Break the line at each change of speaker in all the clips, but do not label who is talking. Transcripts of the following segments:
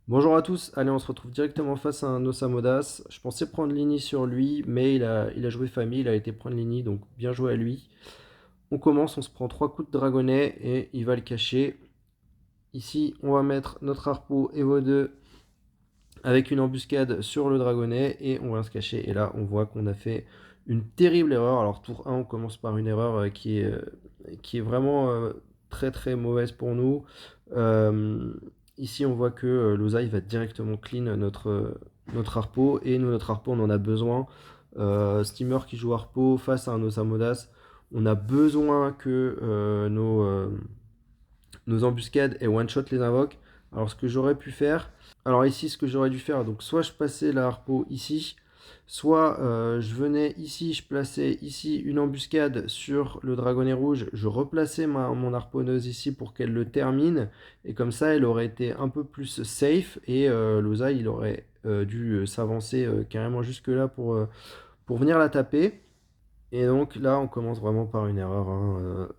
Bonjour à tous, allez on se retrouve directement face à un Osamodas. Je pensais prendre Lini sur lui, mais il a joué famille, il a été prendre Lini, donc bien joué à lui. On commence, on se prend 3 coups de dragonnet et il va le cacher. Ici, on va mettre notre harpeau Evo 2 avec une embuscade sur le dragonnet et on va se cacher. Et là, on voit qu'on a fait une terrible erreur. Alors tour 1, on commence par une erreur qui est vraiment très très mauvaise pour nous. Euh, Ici, on voit que l'Osaï va directement clean notre harpeau et nous, notre harpeau, on en a besoin. Steamer qui joue harpeau face à un Osamodas, on a besoin que nos embuscades et one-shot les invoquent. Alors ce que j'aurais pu faire, alors ici ce que j'aurais dû faire, donc soit je passais la harpeau ici, soit je venais ici, je plaçais ici une embuscade sur le dragonnet rouge, je replaçais mon harponneuse ici pour qu'elle le termine, et comme ça elle aurait été un peu plus safe, et l'Osa il aurait dû s'avancer carrément jusque là pour venir la taper. Et donc là, on commence vraiment par une erreur, hein.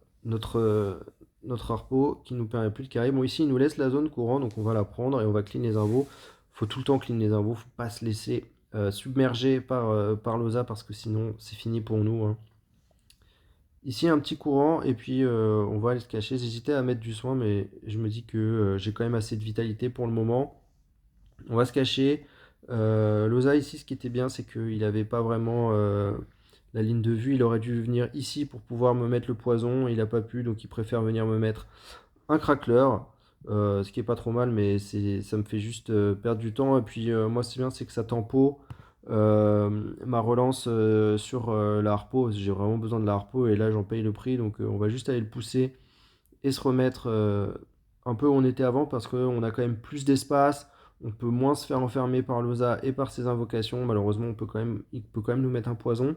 Notre harpeau qui nous permet plus de carry. Bon, ici, il nous laisse la zone courant, donc on va la prendre et on va clean les invos. Faut tout le temps clean les invos, faut pas se laisser submerger par l'OSA parce que sinon, c'est fini pour nous, hein. Ici, un petit courant et puis on va aller se cacher. J'hésitais à mettre du soin, mais je me dis que j'ai quand même assez de vitalité pour le moment. On va se cacher. Loza ici, ce qui était bien, c'est qu'il n'avait pas vraiment la ligne de vue. Il aurait dû venir ici pour pouvoir me mettre le poison. Il n'a pas pu, donc il préfère venir me mettre un crackler. Ce qui est pas trop mal, mais ça me fait juste perdre du temps. Et puis moi, c'est bien, c'est que ça tempo ma relance sur la harpo. J'ai vraiment besoin de la harpo et là, j'en paye le prix. Donc on va juste aller le pousser et se remettre un peu où on était avant parce qu'on a quand même plus d'espace, on peut moins se faire enfermer par l'OSA et par ses invocations. Malheureusement, il peut quand même nous mettre un poison.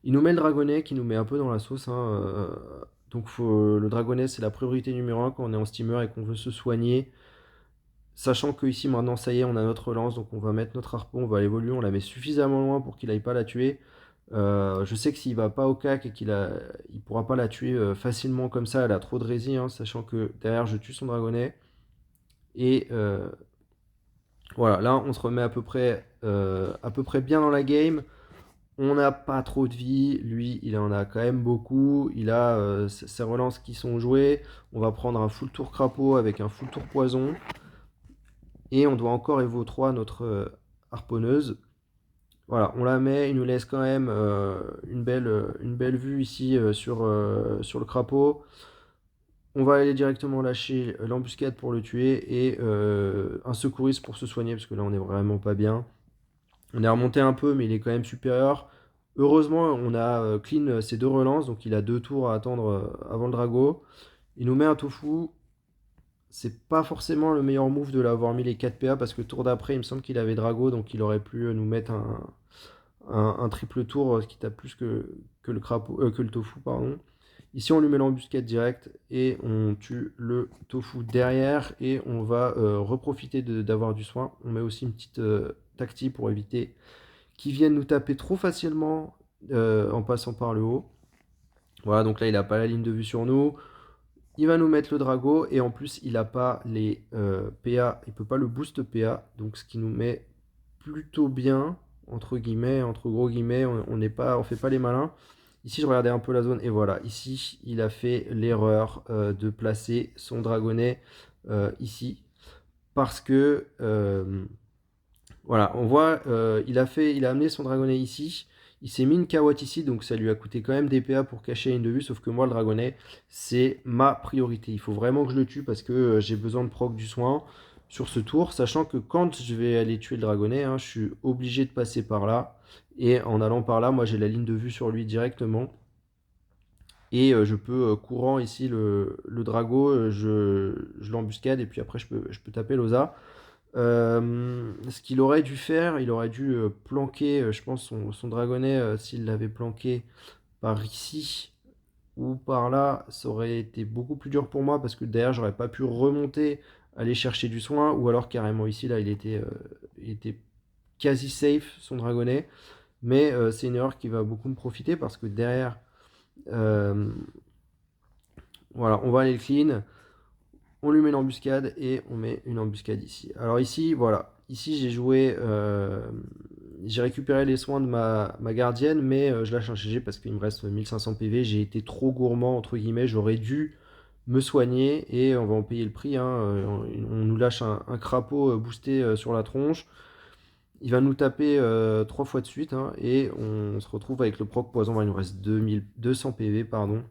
Il nous met le dragonnet qui nous met un peu dans la sauce, hein, donc le dragonnet, c'est la priorité numéro un quand on est en steamer et qu'on veut se soigner. Sachant que ici maintenant ça y est, on a notre relance, donc on va mettre notre harpon, on va l'évoluer, on la met suffisamment loin pour qu'il aille pas la tuer. Je sais que s'il va pas au cac et il pourra pas la tuer facilement comme ça, elle a trop de rési, hein, sachant que derrière je tue son dragonnet. Et voilà, là on se remet à peu près bien dans la game. On n'a pas trop de vie, lui il en a quand même beaucoup. Il a ses relances qui sont jouées. On va prendre un full tour crapaud avec un full tour poison. Et on doit encore Evo 3 notre harponneuse. Voilà, on la met, il nous laisse quand même une belle vue ici sur le crapaud. On va aller directement lâcher l'embuscade pour le tuer et un secouriste pour se soigner parce que là on est vraiment pas bien. On est remonté un peu mais il est quand même supérieur. Heureusement on a clean ses deux relances donc il a deux tours à attendre avant le drago. Il nous met un tofu. C'est pas forcément le meilleur move de l'avoir mis les 4 PA parce que le tour d'après il me semble qu'il avait drago donc il aurait pu nous mettre un triple tour qui tape plus que que le tofu, pardon. Ici, on lui met l'embuscade direct et on tue le tofu derrière et on va reprofiter d'avoir du soin. On met aussi une petite tactique pour éviter qu'ils viennent nous taper trop facilement en passant par le haut. Voilà, donc là, il n'a pas la ligne de vue sur nous. Il va nous mettre le drago et en plus, il n'a pas les PA. Il peut pas le boost PA. Donc, ce qui nous met plutôt bien, entre guillemets, entre gros guillemets, on n'est pas, on fait pas les malins. Ici, je regardais un peu la zone et voilà, ici, il a fait l'erreur de placer son dragonnet ici parce que voilà, on voit, il a amené son dragonnet ici. Il s'est mis une carotte ici, donc ça lui a coûté quand même des PA pour cacher une de vue. Sauf que moi, le dragonnet, c'est ma priorité. Il faut vraiment que je le tue parce que j'ai besoin de proc du soin sur ce tour. Sachant que quand je vais aller tuer le dragonnet, hein, je suis obligé de passer par là. Et en allant par là, moi, j'ai la ligne de vue sur lui directement. Et je peux courant ici le drago, je l'embuscade et puis après je peux taper l'osa. Ce qu'il aurait dû faire, il aurait dû planquer, je pense, son dragonnet, s'il l'avait planqué par ici ou par là, ça aurait été beaucoup plus dur pour moi parce que derrière, j'aurais pas pu remonter, aller chercher du soin, ou alors carrément ici, là, il était quasi safe, son dragonnet. Mais c'est une erreur qui va beaucoup me profiter parce que derrière, euh, voilà, on va aller le clean. on lui met l'embuscade et on met une embuscade ici. Alors ici, voilà. Ici, j'ai joué... j'ai récupéré les soins de ma gardienne, mais je lâche un GG parce qu'il me reste 1500 PV. J'ai été trop gourmand, entre guillemets. J'aurais dû me soigner et on va en payer le prix, hein. On nous lâche un crapaud boosté sur la tronche. Il va nous taper 3 fois de suite, hein, et on se retrouve avec le proc poison. Il nous reste 2200 PV, pardon.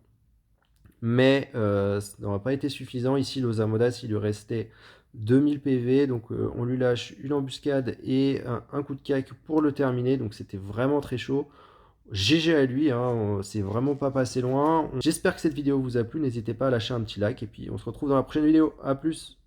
Mais ça n'aura pas été suffisant. Ici, l'Osamodas, il lui restait 2000 PV. Donc on lui lâche une embuscade et un coup de caque pour le terminer. Donc c'était vraiment très chaud. GG à lui, hein, c'est vraiment pas passé loin. J'espère que cette vidéo vous a plu. N'hésitez pas à lâcher un petit like. Et puis on se retrouve dans la prochaine vidéo. A plus!